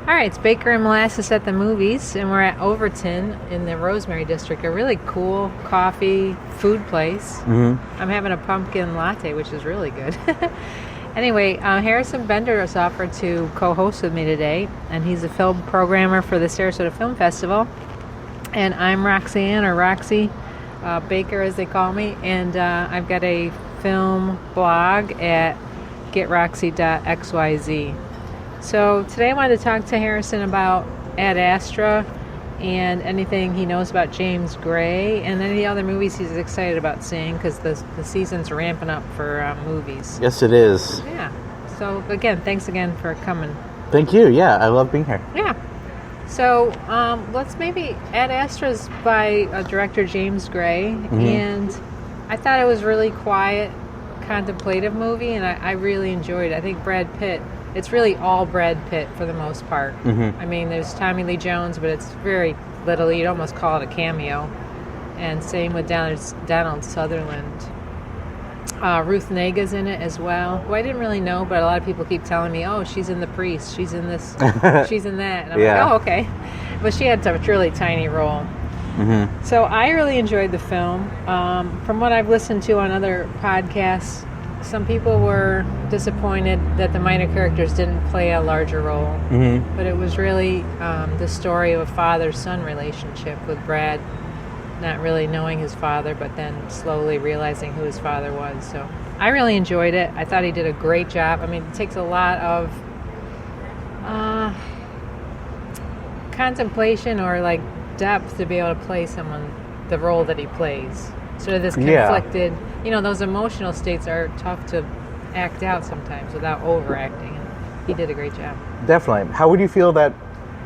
All right, it's Baker and Molasses at the movies, and we're at Overton in the Rosemary District, a really cool coffee food place. Mm-hmm. I'm having a pumpkin latte, which is really good. Anyway, Harrison Bender has offered to co-host with me today, and he's a film programmer for the Sarasota Film Festival. And I'm Roxanne, or Roxy Baker, as they call me, and I've got a film blog at getroxy.xyz. So today I wanted to talk to Harrison about Ad Astra and anything he knows about James Gray and any other movies he's excited about seeing, because the season's ramping up for movies. Yes, it is. Yeah. So again, thanks again for coming. Thank you. Yeah, I love being here. Yeah. So let's maybe... Ad Astra's by director James Gray, and I thought it was really quiet, contemplative movie, and I really enjoyed it. I think Brad Pitt... It's really all Brad Pitt for the most part. Mm-hmm. I mean, there's Tommy Lee Jones, but it's very little. You'd almost call it a cameo. And same with Donald Sutherland. Ruth Nega's in it as well, who I didn't really know, but a lot of people keep telling me, oh, she's in The Priest, she's in this, she's in that. And I'm like, oh, okay. But she had a really tiny role. Mm-hmm. So I really enjoyed the film. From what I've listened to on other podcasts, some people were disappointed that the minor characters didn't play a larger role. Mm-hmm. But it was really the story of a father-son relationship, with Brad not really knowing his father, but then slowly realizing who his father was. So I really enjoyed it. I thought he did a great job. I mean, it takes a lot of contemplation or like depth to be able to play someone the role that he plays. Sort of this conflicted, those emotional states are tough to act out sometimes without overacting. And he did a great job. Definitely. How would you feel that?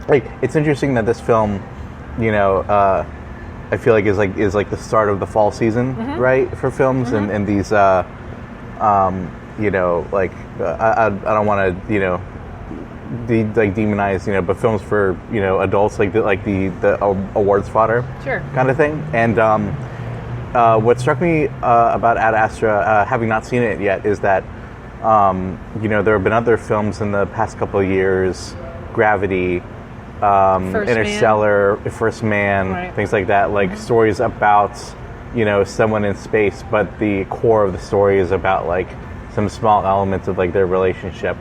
Like, it's interesting that this film, I feel like is like the start of the fall season, right, for films, and these, I don't want to, demonize, but films for adults, like the awards fodder, sure, kind of thing. And what struck me about Ad Astra, having not seen it yet, is that there have been other films in the past couple of years, Gravity, Interstellar, First Man, right, things like that, like stories about someone in space, but the core of the story is about like some small elements of like their relationship.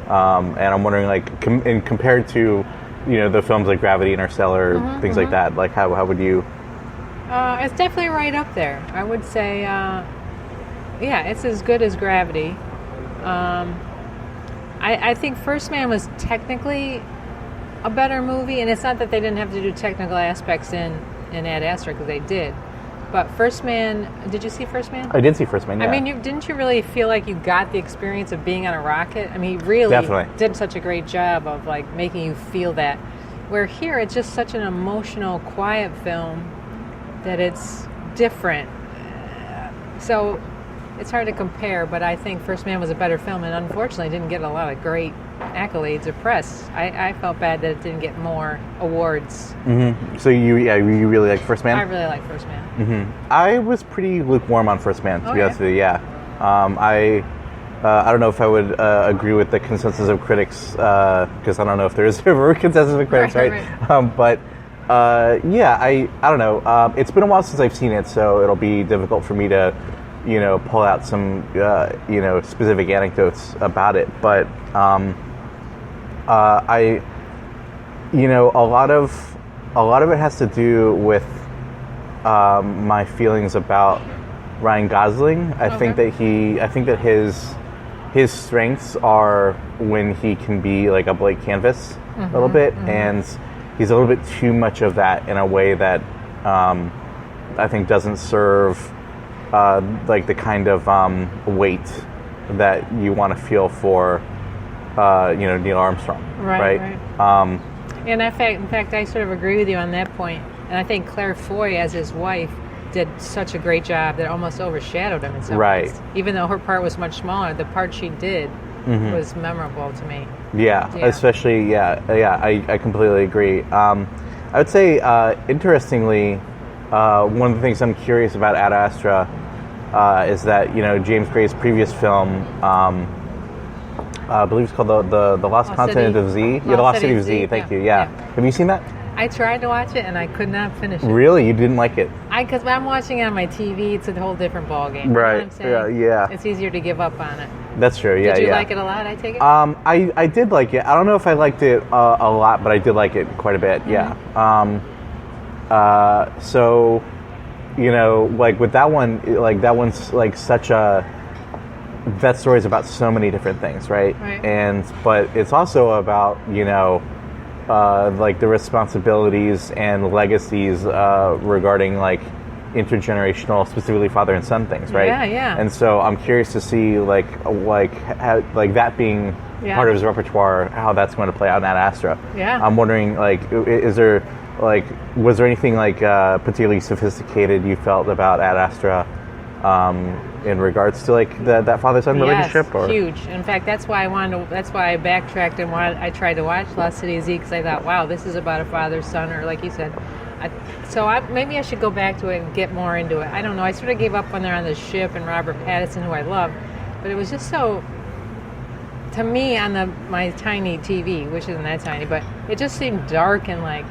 And I'm wondering, like, compared to the films like Gravity, Interstellar, things like that, like how would you? It's definitely right up there. I would say, it's as good as Gravity. I think First Man was technically a better movie, and it's not that they didn't have to do technical aspects in Ad Astra, because they did. But First Man, did you see First Man? I did see First Man, yeah. I mean, didn't you really feel like you got the experience of being on a rocket? I mean, he really did such a great job of like making you feel that. Where here, it's just such an emotional, quiet film that it's different. So it's hard to compare, but I think First Man was a better film, and unfortunately didn't get a lot of great accolades or press. I felt bad that it didn't get more awards. Mm-hmm. So you really like First Man? I really like First Man. Mm-hmm. I was pretty lukewarm on First Man, to be honest with you. Yeah, I don't know if I would agree with the consensus of critics, because I don't know if there is a consensus of critics, right? But I don't know. It's been a while since I've seen it, so it'll be difficult for me to pull out some specific anecdotes about it. But a lot of it has to do with my feelings about Ryan Gosling. I think that his strengths are when he can be like a blank canvas a little bit, and he's a little bit too much of that in a way that I think doesn't serve like the kind of weight that you want to feel for Neil Armstrong, right? And in fact, I sort of agree with you on that point. And I think Claire Foy, as his wife, did such a great job that it almost overshadowed him in some ways. Even though her part was much smaller, the part she did was memorable to me. Yeah. Especially, I completely agree. I would say, interestingly, one of the things I'm curious about Ad Astra is that, James Gray's previous film I believe it's called the Lost Continent of Z. Yeah, the Lost City of Z. Thank you. Yeah. Have you seen that? I tried to watch it and I could not finish it. Really? You didn't like it? Because I'm watching it on my TV, it's a whole different ballgame. Right. You know what I'm saying? Yeah. It's easier to give up on it. That's true. Yeah. Did you like it a lot? I take it. I did like it. I don't know if I liked it a lot, but I did like it quite a bit. Yeah. So, you know, like with that one, like that one's like such a. That story is about so many different things, right? But it's also about, you know, like the responsibilities and legacies regarding like intergenerational, specifically father and son things, right? Yeah. And so I'm curious to see like that being part of his repertoire, how that's going to play out in Ad Astra. Yeah. I'm wondering, like, was there anything like particularly sophisticated you felt about Ad Astra? In regards to like that father-son relationship, or huge. In fact, that's why I backtracked and I tried to watch Lost City of Z, because I thought, wow, this is about a father-son, or like you said. Maybe I should go back to it and get more into it. I don't know. I sort of gave up when they're on the ship and Robert Pattinson, who I love, but it was just so. To me, on my tiny TV, which isn't that tiny, but it just seemed dark and like.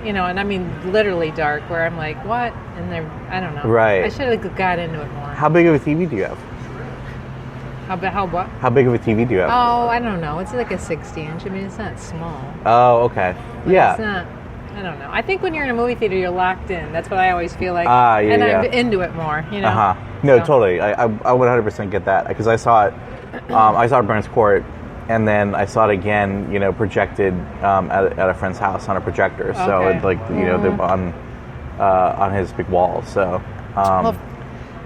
You know, and I mean literally dark, where I'm like, what? And I don't know. Right. I should have got into it more. How big of a TV do you have? How what? How big of a TV do you have? Oh, I don't know. It's like a 60-inch. I mean, it's not small. Oh, okay. Yeah. It's not. I don't know. I think when you're in a movie theater, you're locked in. That's what I always feel like. I'm into it more. You know. No, totally. I would 100% get that, because I saw it. I saw it at Burns Court. And then I saw it again, you know, projected at a friend's house on a projector. Okay. So it, like, you know, on his big wall. So. Well,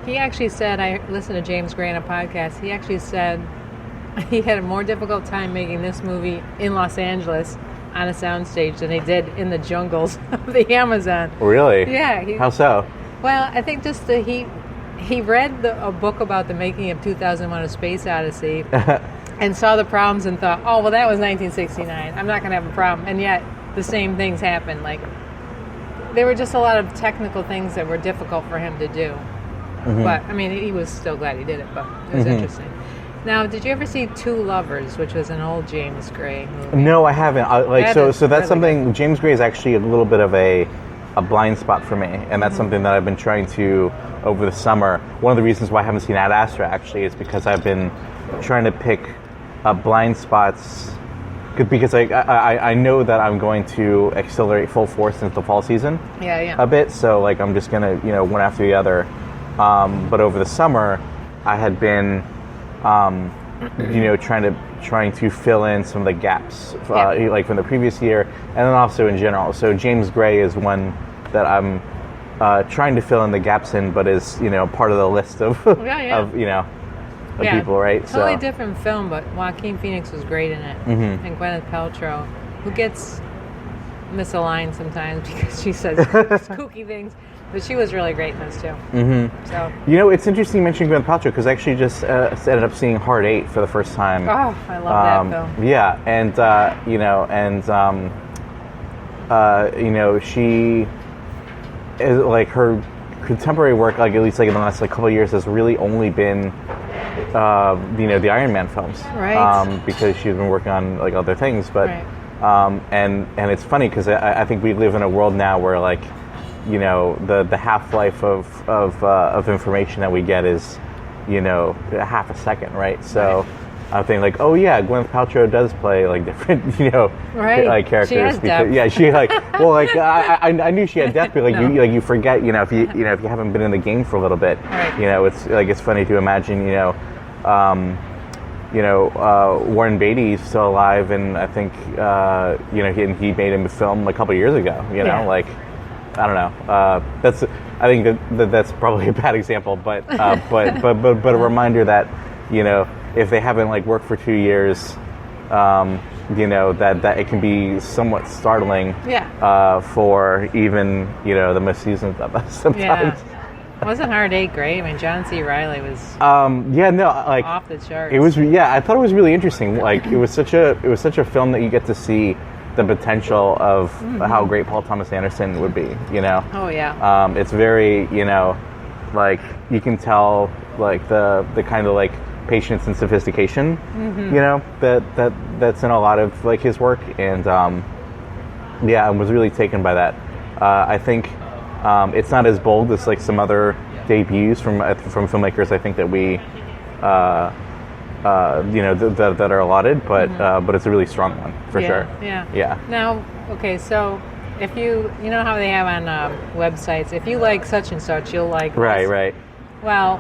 he actually said, I listened to James Gray on a podcast. He actually said he had a more difficult time making this movie in Los Angeles on a soundstage than they did in the jungles of the Amazon. Really? Yeah. How so? Well, I think just he read a book about the making of 2001: A Space Odyssey. And saw the problems and thought, oh, well, that was 1969. I'm not going to have a problem. And yet, the same things happened. Like, there were just a lot of technical things that were difficult for him to do. Mm-hmm. But, I mean, he was still glad he did it, but it was interesting. Now, did you ever see Two Lovers, which was an old James Gray movie? No, I haven't. So that's really something, good. James Gray is actually a little bit of a blind spot for me. And that's something that I've been trying to, over the summer. One of the reasons why I haven't seen Ad Astra, actually, is because I've been trying to pick blind spots, because I know that I'm going to accelerate full force into the fall season a bit, so like I'm just gonna, you know, one after the other, but over the summer I had been you know, trying to fill in some of the gaps like from the previous year, and then also in general. So James Gray is one that I'm trying to fill in the gaps in, but is, you know, part of the list of of, you know, people, right? Totally different film, but Joaquin Phoenix was great in it, and Gwyneth Paltrow, who gets misaligned sometimes because she says kooky things, but she was really great in this too. So, you know, it's interesting you mentioning Gwyneth Paltrow, because I actually just ended up seeing Hard 8 for the first time. Oh, I love that film. Yeah, and you know, and you know, she is like her contemporary work, like at least like in the last like couple of years, has really only been you know, the Iron Man films, right? Because she's been working on like other things, but and it's funny because I think we live in a world now where, like, you know, the half-life of information that we get is, you know, half a second, right? So I'm thinking like, oh yeah, Gwyneth Paltrow does play like different, you know, like characters. She has depth. She like, well, like I knew she had depth, but like you forget, you know, if you haven't been in the game for a little bit, you know, it's funny to imagine, you know, Warren Beatty's still alive, and I think you know, he made him a film a couple years ago, you know, like, I don't know, I think that's probably a bad example, but a reminder that, you know, if they haven't like worked for 2 years, you know, that it can be somewhat startling for even, you know, the most seasoned of us sometimes. Wasn't Hard 8 great? I mean, John C. Reilly was like off the charts. It was I thought it was really interesting. Like it was such a film that you get to see the potential of how great Paul Thomas Anderson would be, you know. Oh yeah. It's very, you know, like you can tell like the kind of like patience and sophistication, you know, that's in a lot of like his work, and I was really taken by that. I think it's not as bold as like some other debuts from filmmakers. I think that we, you know, that are allotted, but it's a really strong one for sure. Yeah. Now, okay, so if you know how they have on websites, if you like such and such, you'll like this. Right. Well,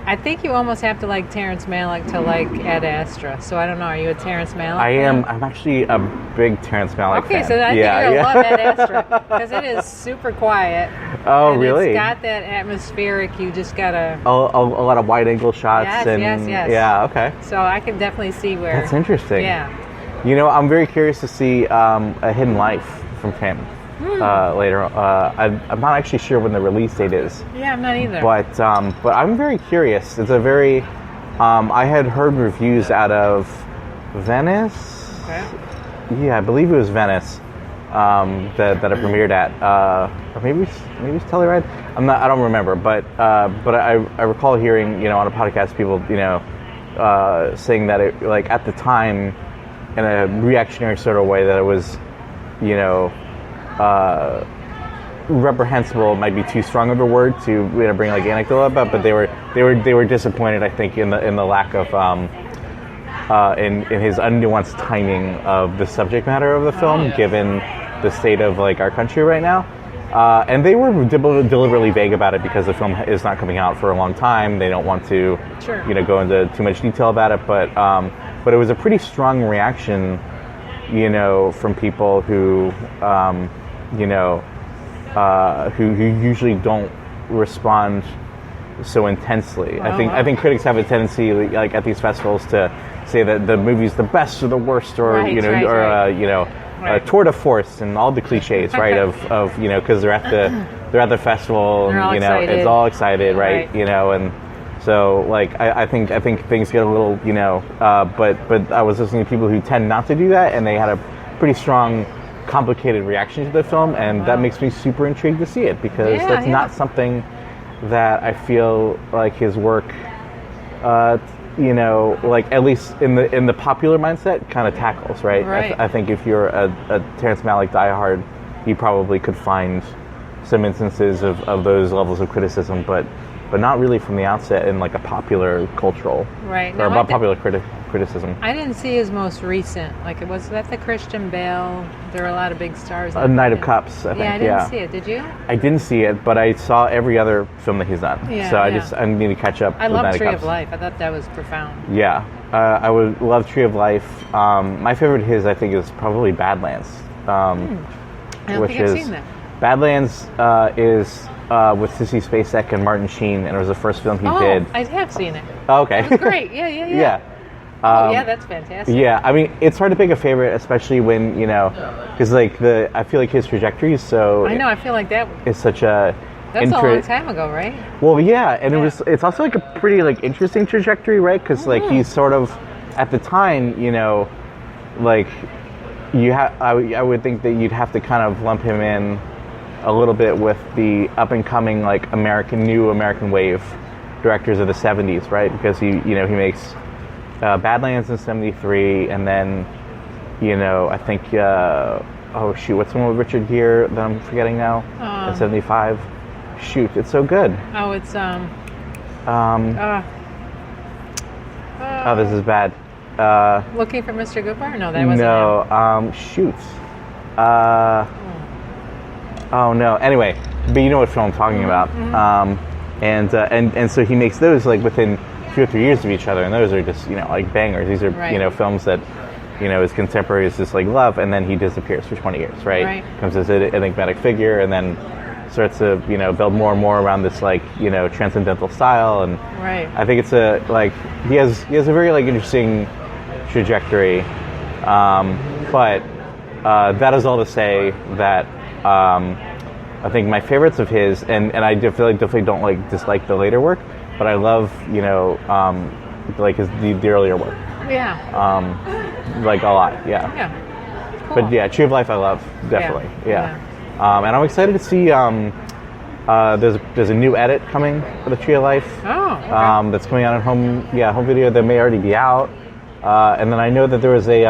I think you almost have to like Terrence Malick to like Ad Astra. So I don't know. Are you a Terrence Malick I fan? am. I'm actually a big Terrence Malick fan. Okay, so I think you're gonna love Ad Astra because it is super quiet. Oh, and really? It's got that atmospheric. You just gotta A lot of wide angle shots. Yes. Yeah. Okay. So I can definitely see where. That's interesting. Yeah. You know, I'm very curious to see A Hidden Life from him later. I'm not actually sure when the release date is. Yeah, I'm not either. But I'm very curious. It's a very I had heard reviews out of Venice. Okay. Yeah, I believe it was Venice that it premiered at, or maybe it's Telluride. I don't remember, but I recall hearing, you know, on a podcast people, you know, saying that it, like, at the time, in a reactionary sort of way, that it was, you know, reprehensible might be too strong of a word to, you know, bring like anecdote about, but they were disappointed, I think, in the lack of in his unnuanced timing of the subject matter of the film, given the state of like our country right now. And they were deliberately vague about it because the film is not coming out for a long time. They don't want to, you know, go into too much detail about it. But it was a pretty strong reaction, you know, from people who, you know, who usually don't respond so intensely. I think critics have a tendency, like at these festivals, to say that the movie's the best or the worst, or you know, you know. Tour de force and all the cliches, right? of you know, because they're at the festival, and you know, it's all excited, right? You know, and so like I think things get a little, you know, but I was listening to people who tend not to do that, and they had a pretty strong, complicated reaction to the film, and that makes me super intrigued to see it, because that's not something that I feel like his work, you know, like at least in the popular mindset, kind of tackles, right? I think if you're a Terrence Malick diehard, you probably could find some instances of those levels of criticism, but not really from the outset in like a popular cultural, or about popular criticism. I didn't see his most recent. Like, was that the Christian Bale? There were a lot of big stars. A Night of Cups, I think. Yeah, I didn't see it. Did you? I didn't see it, but I saw every other film that he's done. I need to catch up. I with love Tree of Life. I thought that was profound. Yeah, I would love Tree of Life. My favorite of his, I think, is probably Badlands. I don't think I've seen that. Badlands is with Sissy Spacek and Martin Sheen, and it was the first film he did. I have seen it. Oh, okay. It was great. Yeah. That's fantastic. Yeah, I mean, it's hard to pick a favorite, especially when, you know, because like I feel like his trajectory is so. I know. I feel like that is such a. That's a long time ago, right? Well, yeah, and it's also like a pretty like interesting trajectory, right? Because like he's sort of at the time, you know, like I would think that you'd have to kind of lump him in a little bit with the up and coming like new American wave directors of the 70s, right? Because he makes Badlands in 73, and then, you know, I think what's the one with Richard Gere that I'm forgetting now? In 75. Shoot, it's so good. Oh, it's oh, this is bad. Looking for Mr. Goodbar? No, that wasn't him. Shoot. Oh no. Anyway, but you know what film I'm talking about. And so he makes those like within 2 or 3 years of each other, and those are just, you know, like bangers. These are you know, films that, you know, his contemporaries just like love, and then he disappears for 20 years, right? Comes as an enigmatic figure, and then starts to, you know, build more and more around this like, you know, transcendental style, and I think it's he has a very like interesting trajectory, but that is all to say that I think my favorites of his, and I definitely don't like dislike the later work, but I love, you know, like the earlier work. Like a lot. Cool. But yeah, Tree of Life I love, definitely. And I'm excited to see There's a new edit coming for the Tree of Life. Oh, okay. That's coming out on home video that may already be out. And then I know that there was a